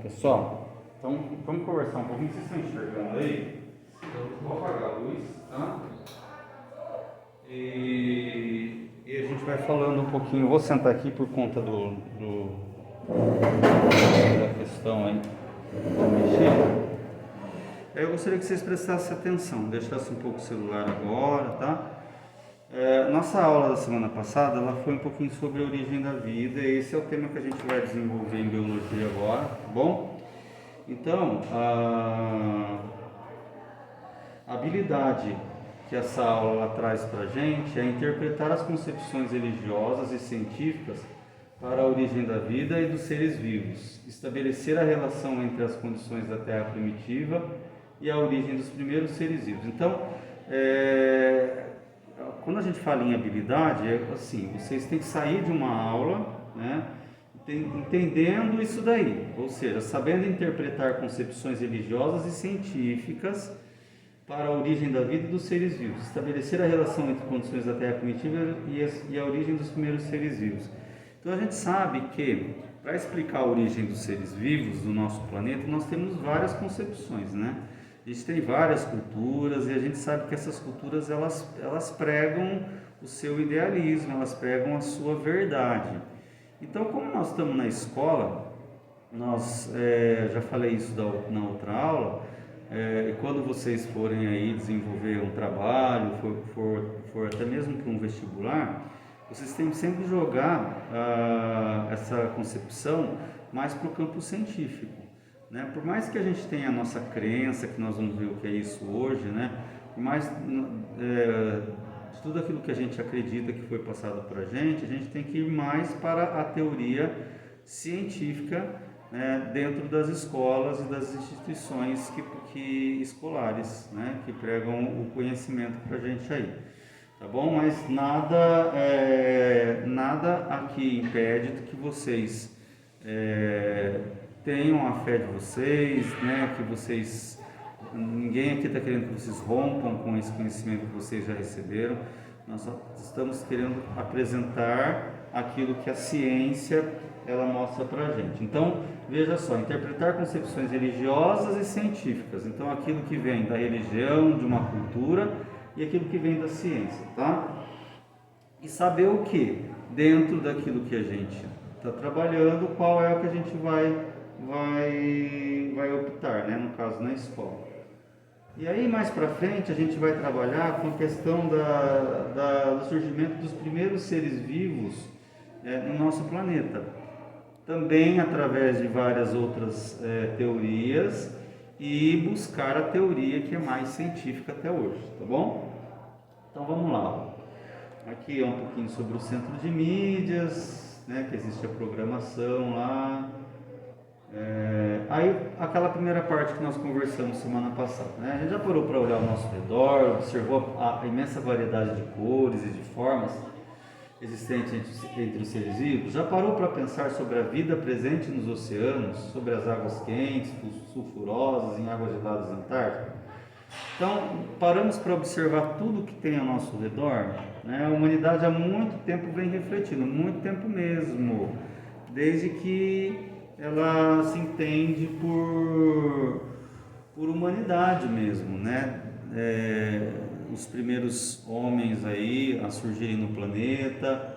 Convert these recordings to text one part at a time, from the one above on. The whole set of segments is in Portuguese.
Pessoal, então vamos conversar um pouquinho. Vocês estão enxergando aí? Eu vou apagar a luz, tá? E a gente vai falando um pouquinho. Eu vou sentar aqui por conta da questão aí. Vou mexer. Eu gostaria que vocês prestassem atenção, deixassem um pouco o celular agora, tá? Nossa aula da semana passada ela foi um pouquinho sobre a origem da vida. E esse é o tema que a gente vai desenvolver em biologia agora, tá bom? Então, a habilidade que essa aula ela traz para a gente é interpretar as concepções religiosas e científicas para a origem da vida e dos seres vivos, estabelecer a relação entre as condições da Terra primitiva e a origem dos primeiros seres vivos. Então, quando a gente fala em habilidade, é assim, vocês têm que sair de uma aula, né, entendendo isso daí, ou seja, sabendo interpretar concepções religiosas e científicas para a origem da vida e dos seres vivos, estabelecer a relação entre condições da Terra primitiva e a origem dos primeiros seres vivos. Então a gente sabe que para explicar a origem dos seres vivos do nosso planeta, nós temos várias concepções, né? A gente tem várias culturas e a gente sabe que essas culturas elas pregam o seu idealismo, elas pregam a sua verdade. Então, como nós estamos na escola, nós já falei isso na outra aula, e quando vocês forem aí desenvolver um trabalho, for até mesmo para um vestibular, vocês têm que sempre jogar essa concepção mais para o campo científico, né? Por mais que a gente tenha a nossa crença, que nós vamos ver o que é isso hoje, né? Por mais de tudo aquilo que a gente acredita que foi passado para a gente tem que ir mais para a teoria científica, né, dentro das escolas e das instituições escolares, né, que pregam o conhecimento para a gente aí, tá bom? Mas nada aqui impede que vocês tenham a fé de vocês, né, ninguém aqui está querendo que vocês rompam com esse conhecimento que vocês já receberam. Nós só estamos querendo apresentar aquilo que a ciência ela mostra para a gente. Então, veja só, interpretar concepções religiosas e científicas. Então, aquilo que vem da religião, de uma cultura, e aquilo que vem da ciência, tá? E saber o que? Dentro daquilo que a gente está trabalhando, qual é o que a gente vai optar, né? No caso, na escola. E aí, mais para frente, a gente vai trabalhar com a questão do surgimento dos primeiros seres vivos no nosso planeta. Também através de várias outras teorias e buscar a teoria que é mais científica até hoje, tá bom? Então vamos lá. Aqui é um pouquinho sobre o centro de mídias, né, que existe a programação lá. Aí aquela primeira parte que nós conversamos semana passada, né? A gente já parou para olhar ao nosso redor, observou a imensa variedade de cores e de formas existente entre os seres vivos? Já parou para pensar sobre a vida presente nos oceanos, sobre as águas quentes, sulfurosas, em águas geladas antárticas? Então, paramos para observar tudo que tem ao nosso redor, né? A humanidade há muito tempo vem refletindo, muito tempo mesmo, desde que ela se entende por humanidade mesmo, né? Os primeiros homens aí a surgirem no planeta,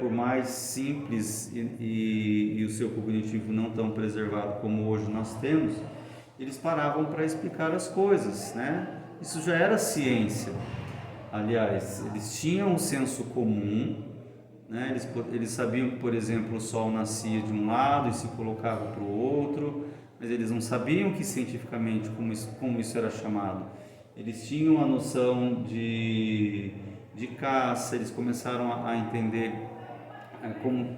por mais simples e o seu cognitivo não tão preservado como hoje nós temos, eles paravam para explicar as coisas, né? Isso já era ciência. Aliás, eles tinham um senso comum, né? Eles sabiam que, por exemplo, o Sol nascia de um lado e se colocava para o outro, mas eles não sabiam que cientificamente como isso era chamado. Eles tinham a noção de caça, eles começaram a entender como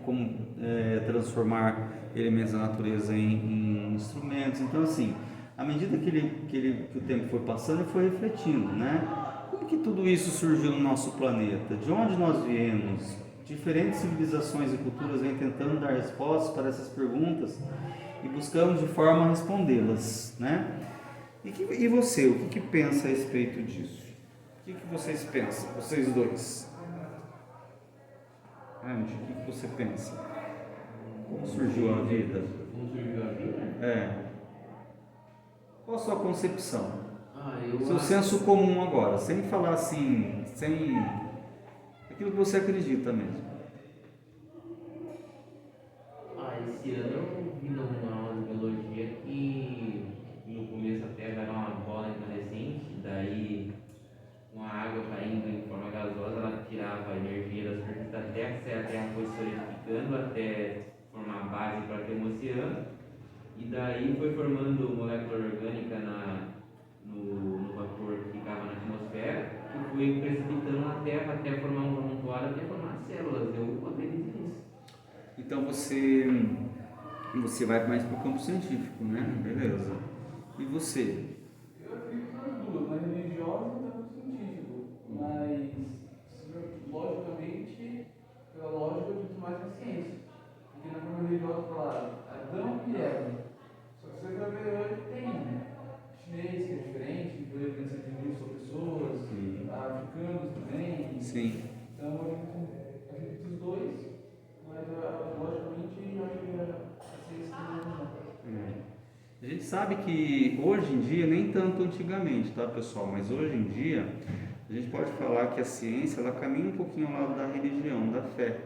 transformar elementos da natureza em instrumentos. Então, assim, à medida que o tempo foi passando, ele foi refletindo, né? Como que tudo isso surgiu no nosso planeta? De onde nós viemos? Diferentes civilizações e culturas vêm tentando dar respostas para essas perguntas e buscamos de forma a respondê-las, né? E você, o que pensa a respeito disso? O que vocês pensam, vocês dois? Andy, o que você pensa? Como surgiu a vida? Como surgiu a vida? É. Qual a sua concepção? Seu Acho... senso comum agora, sem falar assim, sem aquilo que você acredita mesmo. Esse ano eu vi numa aula de biologia que no começo a Terra era uma bola incandescente, daí com a água caindo em forma gasosa, ela tirava a energia da superfície da Terra, se a Terra foi solidificando até formar a base para ter um oceano, e daí foi formando molécula orgânica no vapor que ficava na atmosfera, que foi precipitando na Terra até formar um amontoado, até formar células. Eu acredito nisso. Então você vai mais para o campo científico, né? Beleza. E você? Eu acredito nas duas, na religiosa e no campo científico. Mas, logicamente, pela lógica, eu acredito mais na ciência. Porque na forma religiosa falaram Adão e Eva. Só que você vai ver hoje tem chinês que é diferente, que foi pensando são pessoas, africanos também. Sim. Então, eu acredito nos dois, mas logicamente eu acho que a ciência não. A gente sabe que hoje em dia, nem tanto antigamente, tá, pessoal? Mas hoje em dia, a gente pode falar que a ciência, ela caminha um pouquinho ao lado da religião, da fé,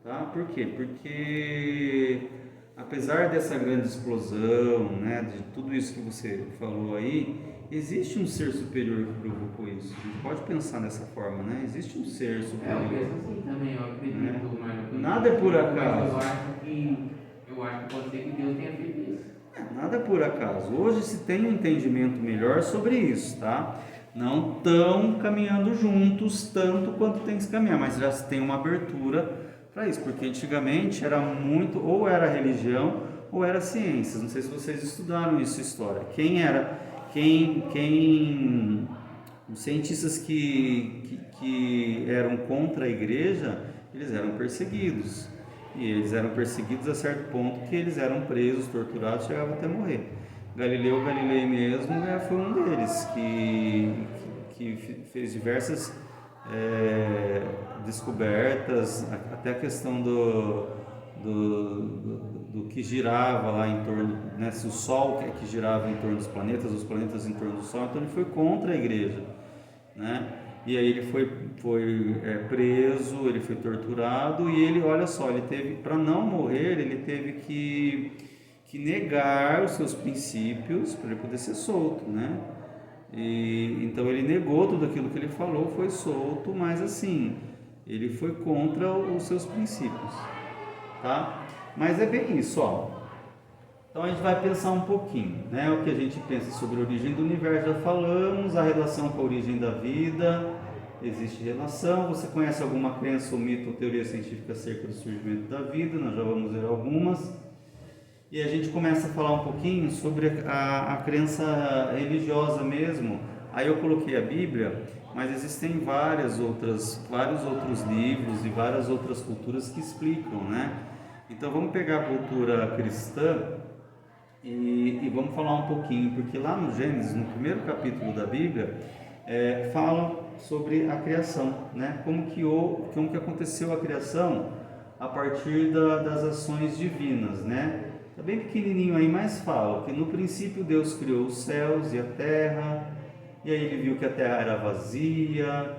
tá? Por quê? Porque apesar dessa grande explosão, né, de tudo isso que você falou aí, existe um ser superior que provocou isso. A gente pode pensar dessa forma, né? Existe um ser superior. Eu penso assim também, eu acredito mais no Nada é por acaso. Eu acho que pode ser que Deus tenha feito isso. Nada é por acaso. Hoje se tem um entendimento melhor sobre isso, tá? Não estão caminhando juntos tanto quanto tem que se caminhar, mas já se tem uma abertura para isso, porque antigamente era muito, ou era religião ou era ciências. Não sei se vocês estudaram isso, história. Os cientistas que eram contra a igreja, eles eram perseguidos. E eles eram perseguidos a certo ponto que eles eram presos, torturados, chegavam até morrer. Galileu Galilei mesmo foi um deles que fez diversas descobertas, até a questão do que girava lá em torno, né, se o Sol que girava em torno dos planetas, os planetas em torno do Sol. Então ele foi contra a igreja, né? E aí ele foi preso, ele foi torturado e ele, olha só, ele teve, para não morrer, ele teve que negar os seus princípios para ele poder ser solto, né? E então ele negou tudo aquilo que ele falou, foi solto, mas assim, ele foi contra os seus princípios, tá? Mas é bem isso, ó. Então a gente vai pensar um pouquinho, né? O que a gente pensa sobre a origem do universo, já falamos, a relação com a origem da vida, existe relação. Você conhece alguma crença ou mito ou teoria científica acerca do surgimento da vida? Nós já vamos ver algumas. E a gente começa a falar um pouquinho sobre a crença religiosa mesmo. Aí eu coloquei a Bíblia, mas existem vários outros livros e várias outras culturas que explicam, né? Então vamos pegar a cultura cristã e vamos falar um pouquinho, porque lá no Gênesis, no primeiro capítulo da Bíblia, fala sobre a criação, né? Como que aconteceu a criação a partir das ações divinas, né? Está bem pequenininho aí, mas fala que no princípio Deus criou os céus e a terra, e aí ele viu que a terra era vazia,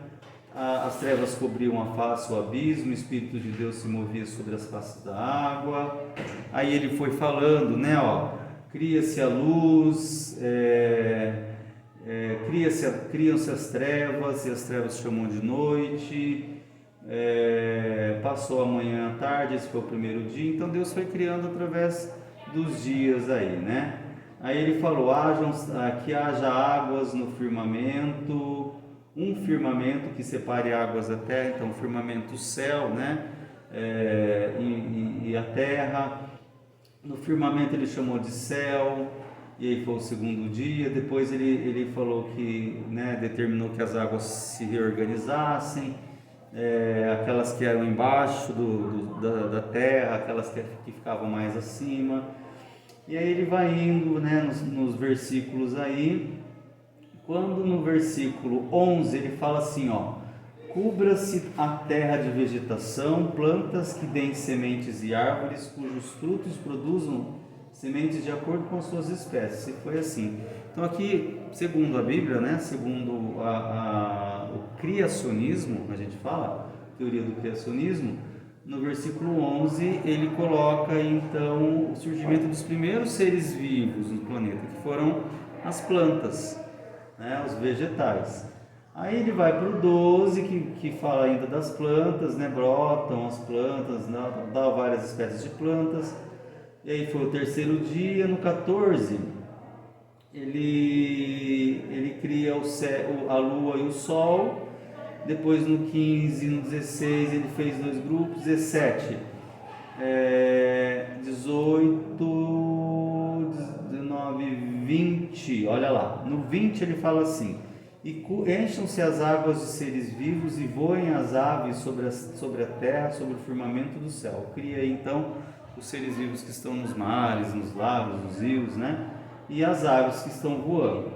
as trevas cobriam a face, o abismo, o Espírito de Deus se movia sobre as faces da água. Aí ele foi falando, né, ó, cria-se a luz, criam-se as trevas, e as trevas chamam de noite, passou a manhã à tarde, esse foi o primeiro dia. Então Deus foi criando através dos dias aí, né? Aí ele falou, que haja águas no firmamento, um firmamento que separe águas da terra, então firmamento o céu, né? E a terra. No firmamento ele chamou de céu, e aí foi o segundo dia. Depois ele falou que, né, determinou que as águas se reorganizassem, aquelas que eram embaixo da terra, aquelas que ficavam mais acima. E aí ele vai indo, né, nos versículos aí. Quando no versículo 11 ele fala assim, ó, Cubra-se a terra de vegetação, plantas que deem sementes e árvores cujos frutos produzam sementes de acordo com as suas espécies. E foi assim. Então aqui, segundo a Bíblia, né, segundo o criacionismo, a gente fala, teoria do criacionismo, no versículo 11 ele coloca então o surgimento dos primeiros seres vivos no planeta, que foram as plantas, né, os vegetais. Aí ele vai para o 12, que fala ainda das plantas, né, brotam as plantas, né, dá várias espécies de plantas. E aí foi o terceiro dia. No 14 ele cria o céu, a lua e o sol. Depois no 15, no 16 ele fez 2 grupos. 17, 18, 19, 20, olha lá. No 20 ele fala assim: e encham-se as águas de seres vivos e voem as aves sobre a terra, sobre o firmamento do céu. Cria aí então os seres vivos que estão nos mares, nos lagos, nos rios, né? E as aves que estão voando.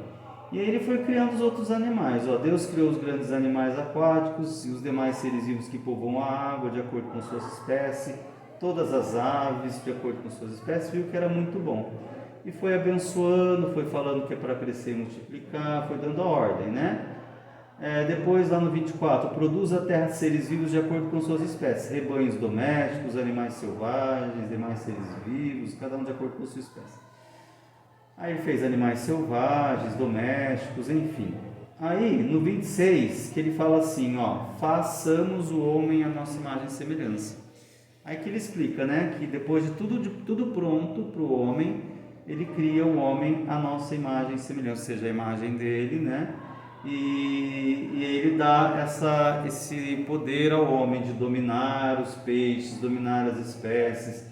E aí ele foi criando os outros animais. Ó, Deus criou os grandes animais aquáticos e os demais seres vivos que povoam a água de acordo com suas espécies, todas as aves de acordo com suas espécies, viu que era muito bom. E foi abençoando, foi falando que é para crescer e multiplicar, foi dando a ordem, né? Depois lá no 24, produz a terra seres vivos de acordo com suas espécies, rebanhos domésticos, animais selvagens, demais seres vivos, cada um de acordo com sua espécie. Aí ele fez animais selvagens, domésticos, enfim. Aí no 26 que ele fala assim, ó, façamos o homem à nossa imagem e semelhança. Aí que ele explica, né, que depois de tudo pronto para o homem, ele cria o homem à nossa imagem e semelhança, ou seja, a imagem dele, né? E ele dá esse poder ao homem de dominar os peixes, dominar as espécies,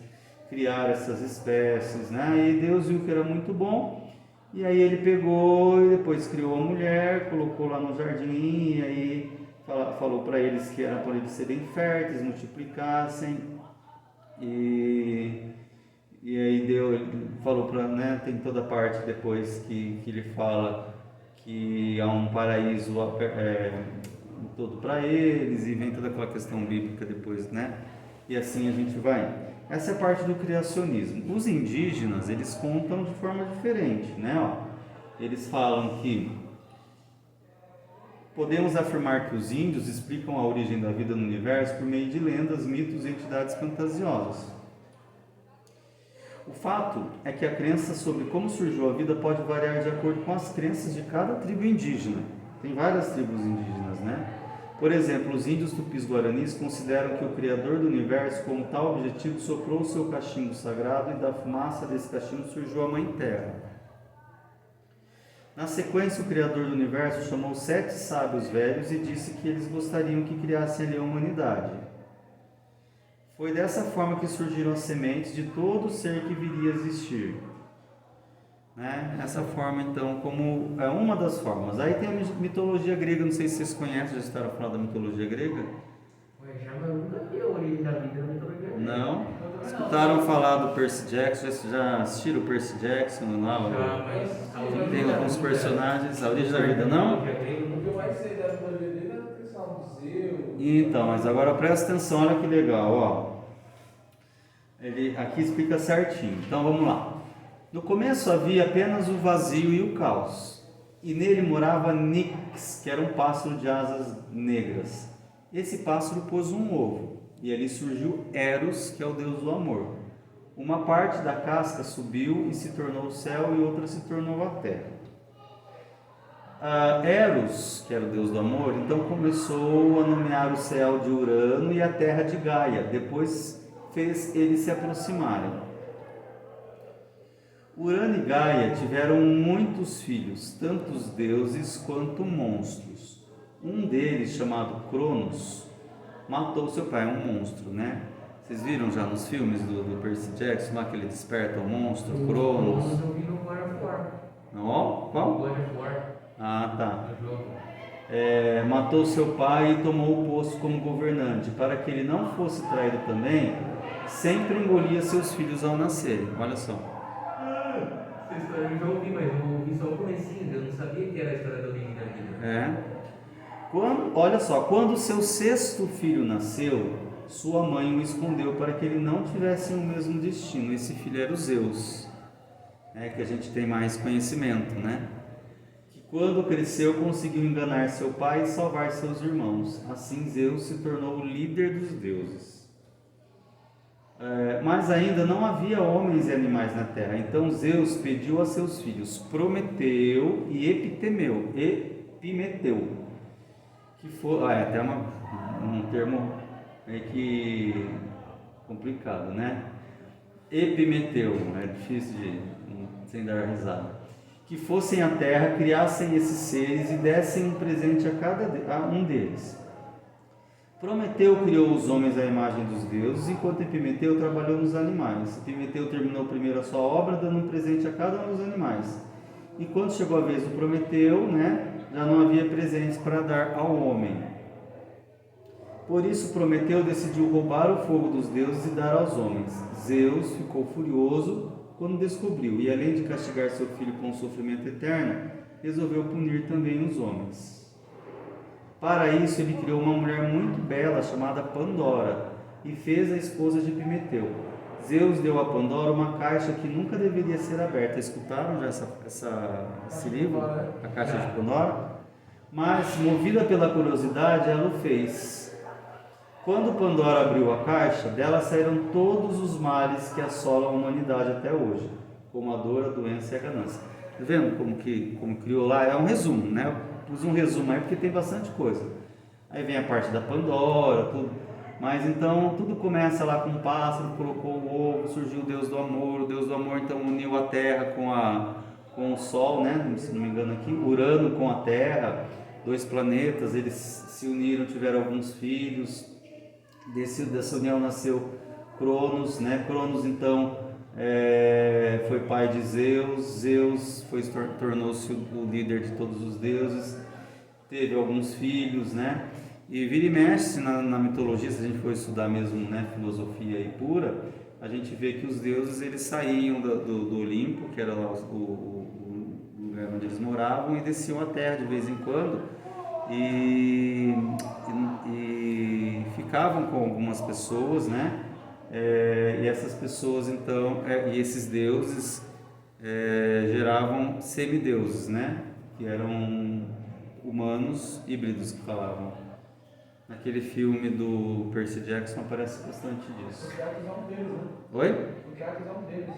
criar essas espécies, né? E Deus viu que era muito bom, e aí ele pegou e depois criou a mulher, colocou lá no jardim, e aí falou para eles que era para eles serem férteis, multiplicassem, e aí falou para, né? Tem toda a parte depois que ele fala que há um paraíso todo para eles, e vem toda aquela questão bíblica depois, né? E assim a gente vai. Essa é a parte do criacionismo. Os indígenas, eles contam de forma diferente, né? Ó, eles falam que podemos afirmar que os índios explicam a origem da vida no universo por meio de lendas, mitos e entidades fantasiosas. O fato é que a crença sobre como surgiu a vida pode variar de acordo com as crenças de cada tribo indígena. Tem várias tribos indígenas, né? Por exemplo, os índios tupis-guaranis consideram que o Criador do Universo, como tal objetivo, soprou o seu cachimbo sagrado e da fumaça desse cachimbo surgiu a Mãe Terra. Na sequência, o Criador do Universo chamou 7 sábios velhos e disse que eles gostariam que criassem ali a humanidade. Foi dessa forma que surgiram as sementes de todo ser que viria a existir. Né? Essa forma, então, como é uma das formas. Aí tem a mitologia grega, não sei se vocês conhecem, já estaram falando da mitologia grega? Já, mas eu nunca vi a origem da vida na mitologia grega. Não? Escutaram falar do Percy Jackson? Já assistiram o Percy Jackson lá? Mas Tem alguns personagens, a origem da vida, não? O que eu mais sei da mitologia dele é o pessoal do museu. Então, mas agora presta atenção, olha que legal, ó. Ele aqui explica certinho. Então vamos lá. No começo havia apenas o vazio e o caos, e nele morava Nix, que era um pássaro de asas negras. Esse pássaro pôs um ovo, e ali surgiu Eros, que é o deus do amor. Uma parte da casca subiu e se tornou o céu, e outra se tornou a terra. Eros, que era o deus do amor, então começou a nomear o céu de Urano e a terra de Gaia. Depois fez eles se aproximarem. Urano e Gaia tiveram muitos filhos, tanto os deuses quanto monstros. Um deles, chamado Cronos, matou seu pai, um monstro, né? Vocês viram já nos filmes do Percy Jackson, lá que ele desperta o monstro, Cronos? Eu vi no God of War. Não, qual? God of War. Ah, tá. No jogo. Matou seu pai e tomou o posto como governante. Para que ele não fosse traído também, sempre engolia seus filhos ao nascerem. Olha só. Essa história eu já ouvi, mas eu ouvi só o comecinho, eu não sabia que era a história da origem da vida. Olha só, quando o seu sexto filho nasceu, sua mãe o escondeu para que ele não tivesse o mesmo destino. Esse filho era o Zeus, né, que a gente tem mais conhecimento, né? Que quando cresceu conseguiu enganar seu pai e salvar seus irmãos. Assim Zeus se tornou o líder dos deuses. Mas ainda não havia homens e animais na terra. Então Zeus pediu a seus filhos Prometeu e Epimeteu, que for, é até um termo meio que complicado, né? Epimeteu, é difícil sem dar risada. Que fossem à terra, criassem esses seres e dessem um presente a um deles. Prometeu criou os homens à imagem dos deuses, enquanto Epimeteu trabalhou nos animais. Epimeteu terminou primeiro a sua obra, dando um presente a cada um dos animais. E quando chegou a vez do Prometeu, né, já não havia presentes para dar ao homem. Por isso Prometeu decidiu roubar o fogo dos deuses e dar aos homens. Zeus ficou furioso quando descobriu, e além de castigar seu filho com um sofrimento eterno, resolveu punir também os homens. Para isso ele criou uma mulher muito bela chamada Pandora e fez a esposa de Epimeteu. Zeus deu a Pandora uma caixa que nunca deveria ser aberta. Escutaram já esse livro? A Caixa de Pandora? Mas, movida pela curiosidade, ela o fez. Quando Pandora abriu a caixa, dela saíram todos os males que assolam a humanidade até hoje, como a dor, a doença e a ganância. Tá vendo como criou lá? É um resumo, né? Eu pus um resumo aí porque tem bastante coisa. Aí vem a parte da Pandora, tudo. Mas então tudo começa lá com um pássaro, colocou o ovo, surgiu o Deus do amor. O Deus do amor então uniu a terra com o Sol, né? Se não me engano aqui, Urano com a Terra, dois planetas, eles se uniram, tiveram alguns filhos. Dessa união nasceu Cronos, né? Cronos então foi pai de Zeus. Zeus tornou-se o líder de todos os deuses. Teve alguns filhos, né? E vira e mexe na mitologia, se a gente for estudar mesmo, né, filosofia aí pura, a gente vê que os deuses eles saíam do Olimpo, que era lá o lugar onde eles moravam, e desciam à Terra de vez em quando e ficavam com algumas pessoas, né? E essas pessoas então, e esses deuses geravam semideuses, né? Que eram humanos híbridos que falavam. Naquele filme do Percy Jackson aparece bastante disso. O Kratos é um deles, né? Oi? O Kratos é um deles.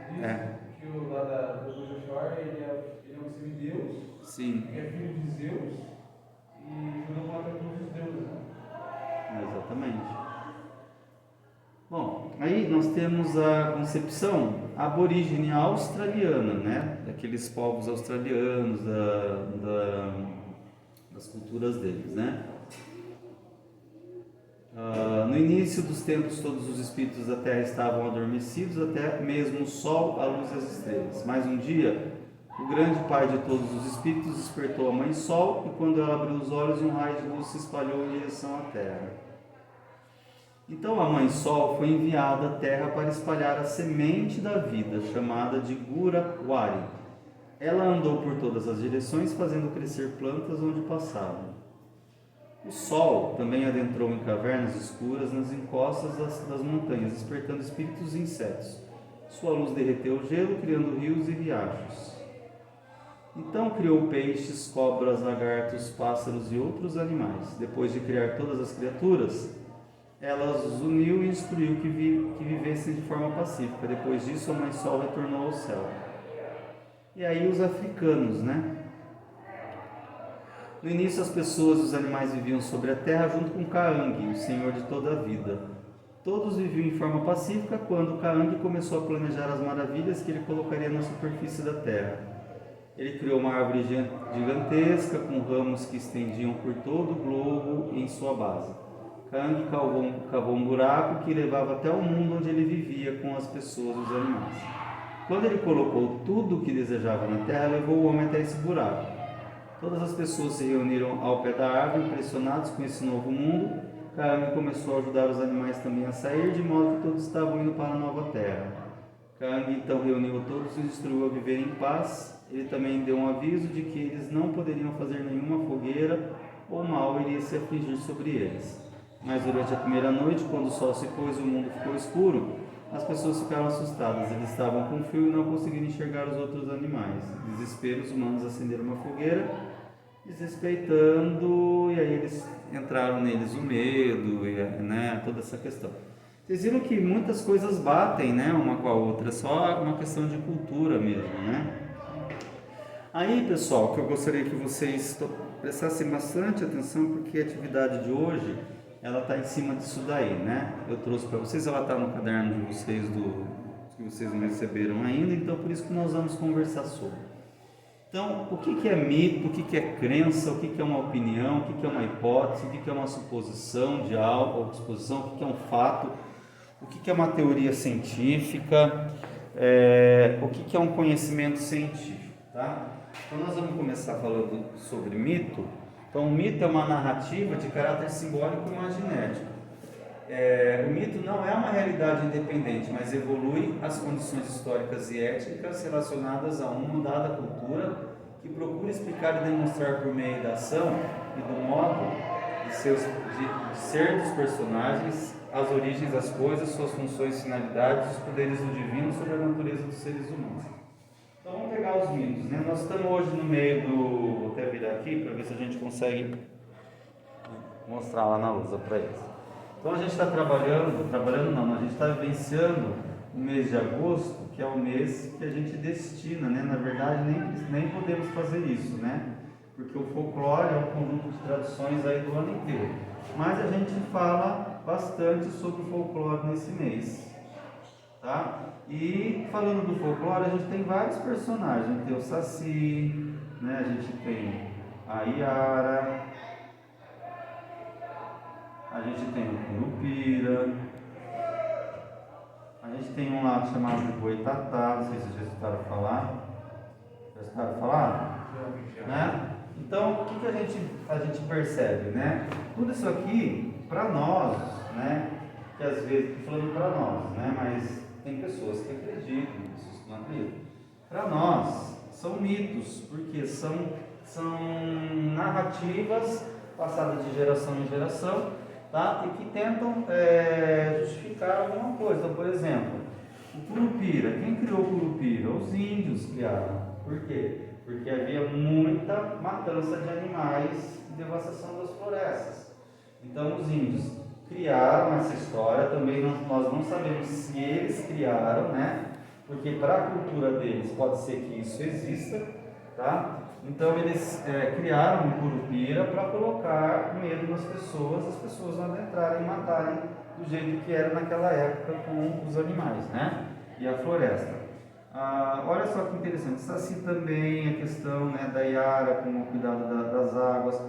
Diz que o lá do Joshua, ele é um semideus. Sim. Que é filho de Zeus e jurou contra todos os deuses, né? Exatamente. Bom, aí nós temos a concepção aborígene australiana, né? Daqueles povos australianos, das culturas deles, né? No início dos tempos, todos os espíritos da Terra estavam adormecidos, até mesmo o Sol, a luz e as estrelas. Mas um dia, o grande Pai de todos os espíritos despertou a Mãe Sol, e quando ela abriu os olhos, um raio de luz se espalhou em direção à Terra. Então a Mãe Sol foi enviada à Terra para espalhar a semente da vida, chamada de Gurawari. Ela andou por todas as direções, fazendo crescer plantas onde passava. O Sol também adentrou em cavernas escuras nas encostas das montanhas, despertando espíritos e insetos. Sua luz derreteu o gelo, criando rios e riachos. Então criou peixes, cobras, lagartos, pássaros e outros animais. Depois de criar todas as criaturas, ela os uniu e instruiu que vivessem de forma pacífica. Depois disso, a Mãe Sol retornou ao céu. E aí os africanos, né? No início, as pessoas e os animais viviam sobre a terra junto com Caang, o Senhor de toda a vida. Todos viviam em forma pacífica quando Caang começou a planejar as maravilhas que ele colocaria na superfície da terra. Ele criou uma árvore gigantesca com ramos que estendiam por todo o globo em sua base. Caang cavou um buraco que levava até o mundo onde ele vivia com as pessoas e os animais. Quando ele colocou tudo o que desejava na terra, levou o homem até esse buraco. Todas as pessoas se reuniram ao pé da árvore, impressionados com esse novo mundo. Caang começou a ajudar os animais também a sair, de modo que todos estavam indo para a nova terra. Caang então reuniu todos e os instruiu a viver em paz. Ele também deu um aviso de que eles não poderiam fazer nenhuma fogueira ou o mal iria se afligir sobre eles. Mas durante a primeira noite, quando o sol se pôs e o mundo ficou escuro, as pessoas ficaram assustadas. Eles estavam com frio e não conseguiram enxergar os outros animais. Desespero, os humanos acenderam uma fogueira, desrespeitando, e aí eles entraram neles o medo, né, toda essa questão. Vocês viram que muitas coisas batem, né, uma com a outra, é só uma questão de cultura mesmo, né? Aí, pessoal, que eu gostaria que vocês prestassem bastante atenção, porque a atividade de hoje, ela está em cima disso daí, né? Eu trouxe para vocês, ela está no caderno de vocês, que vocês não receberam ainda, então por isso que nós vamos conversar sobre. Então, o que é mito, o que é crença, o que é uma opinião, o que é uma hipótese, o que é uma suposição de algo, ou disposição, o que é um fato, o que é uma teoria científica, o que é um conhecimento científico, tá? Então nós vamos começar falando sobre mito. Então o mito é uma narrativa de caráter simbólico e imaginético. O mito não é uma realidade independente, mas evolui as condições históricas e étnicas relacionadas a uma dada cultura que procura explicar e demonstrar por meio da ação e do modo de ser dos personagens, as origens das coisas, suas funções, finalidades, os poderes do divino sobre a natureza dos seres humanos. Então vamos pegar os mitos, né? Nós estamos hoje no meio do... Vou até virar aqui para ver se a gente consegue mostrar lá na lousa para eles. Então a gente está a gente está vivenciando o mês de agosto, que é o mês que a gente destina, né? Na verdade nem podemos fazer isso, né? Porque o folclore é um conjunto de tradições aí do ano inteiro. Mas a gente fala bastante sobre o folclore nesse mês, tá? E falando do folclore, a gente tem vários personagens. A gente tem o Saci, né? A gente tem a Iara, a gente tem o Curupira, a gente tem um lá chamado de Boitatá, não sei se vocês já escutaram falar. Já escutaram falar? Né? Então, o que a gente percebe, né? Tudo isso aqui, para nós, né? Que às vezes, estou falando para nós, né? Mas tem pessoas que acreditam, pessoas que não acreditam. Para nós, são mitos, porque são narrativas passadas de geração em geração, tá? E que tentam justificar alguma coisa. Então, por exemplo, o Curupira, quem criou o Curupira? Os índios criaram. Por quê? Porque havia muita matança de animais e devastação das florestas. Então, os índios criaram essa história, também nós não sabemos se eles criaram, né? Porque para a cultura deles pode ser que isso exista, tá? Então eles criaram um Curupira para colocar medo nas pessoas, as pessoas não adentrarem e matarem do jeito que era naquela época com os animais, né? E a floresta. Olha só que interessante, Saci também, a questão, né, da Iara com o cuidado das águas.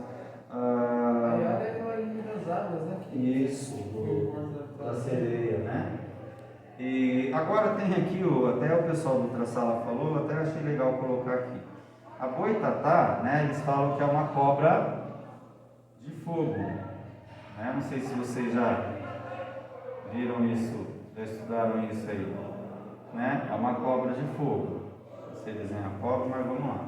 A Iara é aquela ilha das águas, né? Isso, da sereia, né? E agora tem aqui, até o pessoal do Ultrasala falou, até achei legal colocar aqui. A Boitatá, né, eles falam que é uma cobra de fogo. Né? Não sei se vocês já viram isso, já estudaram isso aí. Né? É uma cobra de fogo. Você desenha a cobra, mas vamos lá.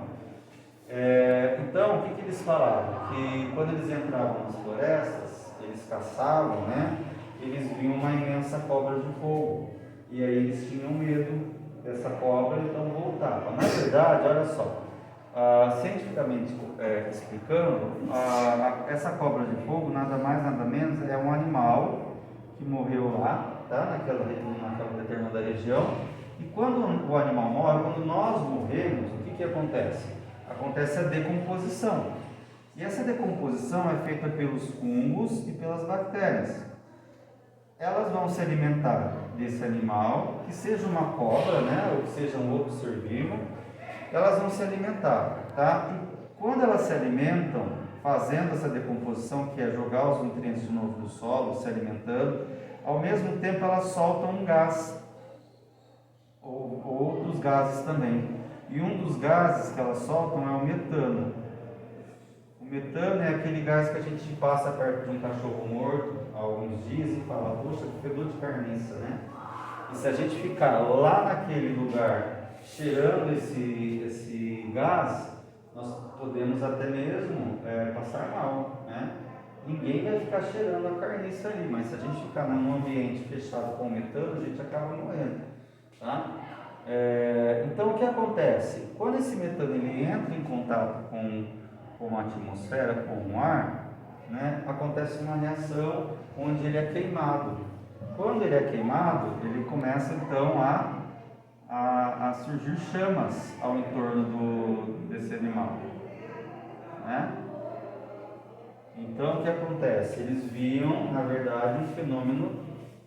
Então, o que eles falavam? Que quando eles entravam nas florestas, eles caçavam, né? Eles viam uma imensa cobra de fogo. E aí eles tinham medo dessa cobra, então voltavam. Na verdade, olha só, cientificamente explicando, essa cobra de fogo, nada mais, nada menos, é um animal que morreu lá, tá? naquela determinada região. E quando o animal morre, quando nós morremos, o que acontece? Acontece a decomposição. E essa decomposição é feita pelos fungos e pelas bactérias. Elas vão se alimentar desse animal, que seja uma cobra, né, ou que seja um outro ser vivo, elas vão se alimentar, tá? E quando elas se alimentam, fazendo essa decomposição, que é jogar os nutrientes de novo no solo, se alimentando, ao mesmo tempo elas soltam um gás, ou outros gases também. E um dos gases que elas soltam é o metano. O metano é aquele gás que a gente passa perto de um cachorro morto há alguns dias e fala, poxa, que fedor de carniça, né? E se a gente ficar lá naquele lugar cheirando esse gás, nós podemos até mesmo passar mal, né? Ninguém vai ficar cheirando a carniça ali, mas se a gente ficar num ambiente fechado com metano, a gente acaba morrendo, tá? Então o que acontece? Quando esse metano ele entra em contato com a atmosfera, com o ar, né, acontece uma reação onde ele é queimado. Quando ele é queimado, ele começa então a surgir chamas ao entorno desse animal, né? Então o que acontece? Eles viam, na verdade, um fenômeno,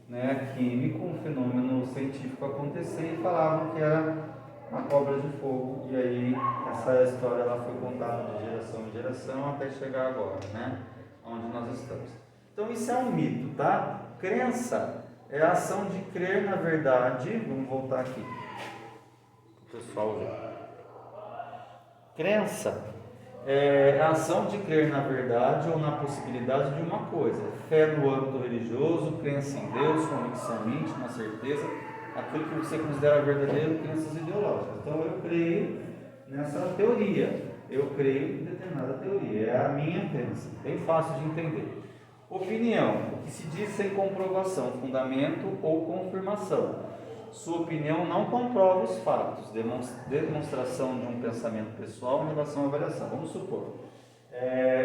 né, químico, um fenômeno científico acontecer e falavam que era uma cobra de fogo. E aí essa história ela foi contada de geração em geração até chegar agora, né, onde nós estamos. Então isso é um mito, tá? Crença é a ação de crer na verdade. Vamos voltar aqui, pessoal. Crença é a ação de crer na verdade ou na possibilidade de uma coisa. Fé no âmbito religioso, crença em Deus, convicção íntima, certeza, aquilo que você considera verdadeiro, crenças ideológicas. Então eu creio nessa teoria, eu creio em determinada teoria, é a minha crença, bem fácil de entender. Opinião, o que se diz sem comprovação, fundamento ou confirmação. Sua opinião não comprova os fatos, demonstração de um pensamento pessoal em relação à avaliação. Vamos supor,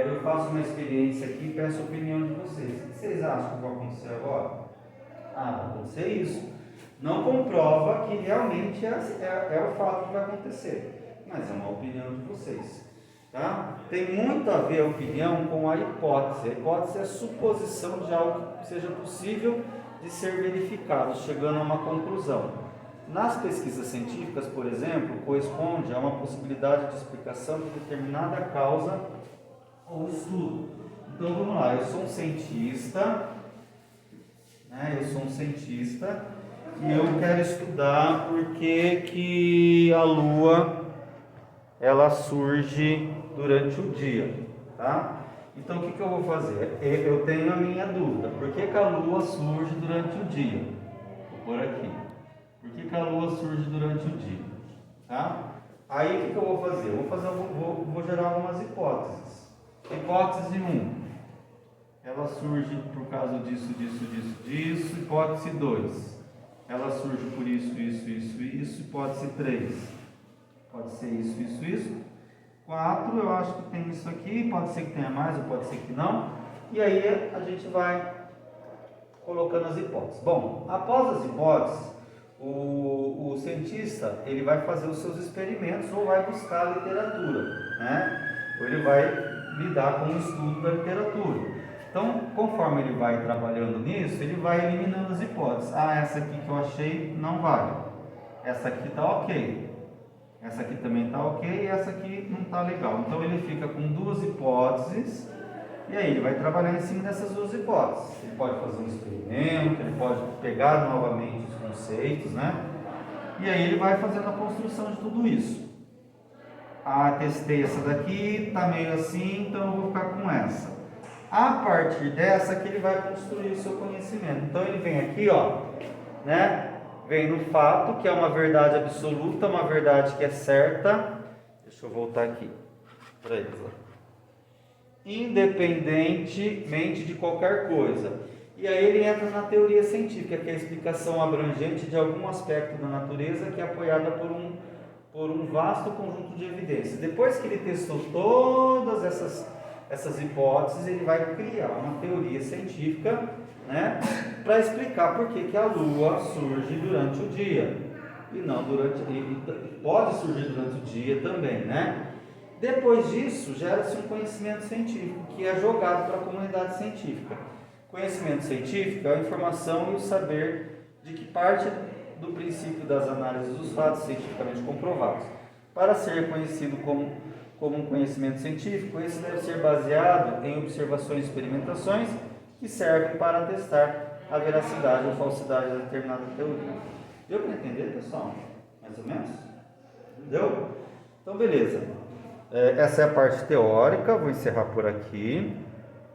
eu faço uma experiência aqui e peço a opinião de vocês. O que vocês acham que vai acontecer agora? Vai acontecer isso. Não comprova que realmente é o fato que vai acontecer, mas é uma opinião de vocês. Tá? Tem muito a ver a opinião com a hipótese. A hipótese é a suposição de algo que seja possível de ser verificado, chegando a uma conclusão. Nas pesquisas científicas, por exemplo, corresponde a uma possibilidade de explicação de determinada causa ou estudo. Então vamos lá, eu sou um cientista, né? E eu quero estudar por que a Lua ela surge durante o dia, tá? Então o que eu vou fazer? Eu tenho a minha dúvida. Por que a Lua surge durante o dia? Vou pôr aqui. Por que a Lua surge durante o dia? Tá? Aí o que eu vou fazer? Vou gerar algumas hipóteses. Hipótese 1. Ela surge por causa disso. Hipótese 2. Ela surge por isso. Hipótese 3. Pode ser isso. 4, eu acho que tem isso aqui, pode ser que tenha mais ou pode ser que não. E aí a gente vai colocando as hipóteses. Bom, após as hipóteses, o cientista ele vai fazer os seus experimentos ou vai buscar a literatura, né? Ou ele vai lidar com o estudo da literatura. Então, conforme ele vai trabalhando nisso, ele vai eliminando as hipóteses. Essa aqui que eu achei não vale. Essa aqui está ok. Essa aqui também está ok e essa aqui não está legal. Então ele fica com duas hipóteses e aí ele vai trabalhar em cima dessas duas hipóteses. Ele pode fazer um experimento, ele pode pegar novamente os conceitos, né? E aí ele vai fazendo a construção de tudo isso. Testei essa daqui, está meio assim, então eu vou ficar com essa. A partir dessa que ele vai construir o seu conhecimento. Então ele vem aqui, ó, né? Vem no fato, que é uma verdade absoluta, uma verdade que é certa. Deixa eu voltar aqui para eles. Independentemente de qualquer coisa. E aí ele entra na teoria científica, que é a explicação abrangente de algum aspecto da natureza que é apoiada por um vasto conjunto de evidências. Depois que ele testou todas essas hipóteses, ele vai criar uma teoria científica, né, para explicar por que a Lua surge durante o dia e não pode surgir durante o dia também, né? Depois disso, gera-se um conhecimento científico que é jogado para a comunidade científica. Conhecimento científico é a informação e o saber de que parte do princípio das análises dos fatos cientificamente comprovados. Para ser conhecido como um conhecimento científico, esse deve ser baseado em observações e experimentações que servem para testar a veracidade ou falsidade de determinada teoria. Deu para entender, pessoal? Mais ou menos? Deu? Então, beleza. Essa é a parte teórica, vou encerrar por aqui.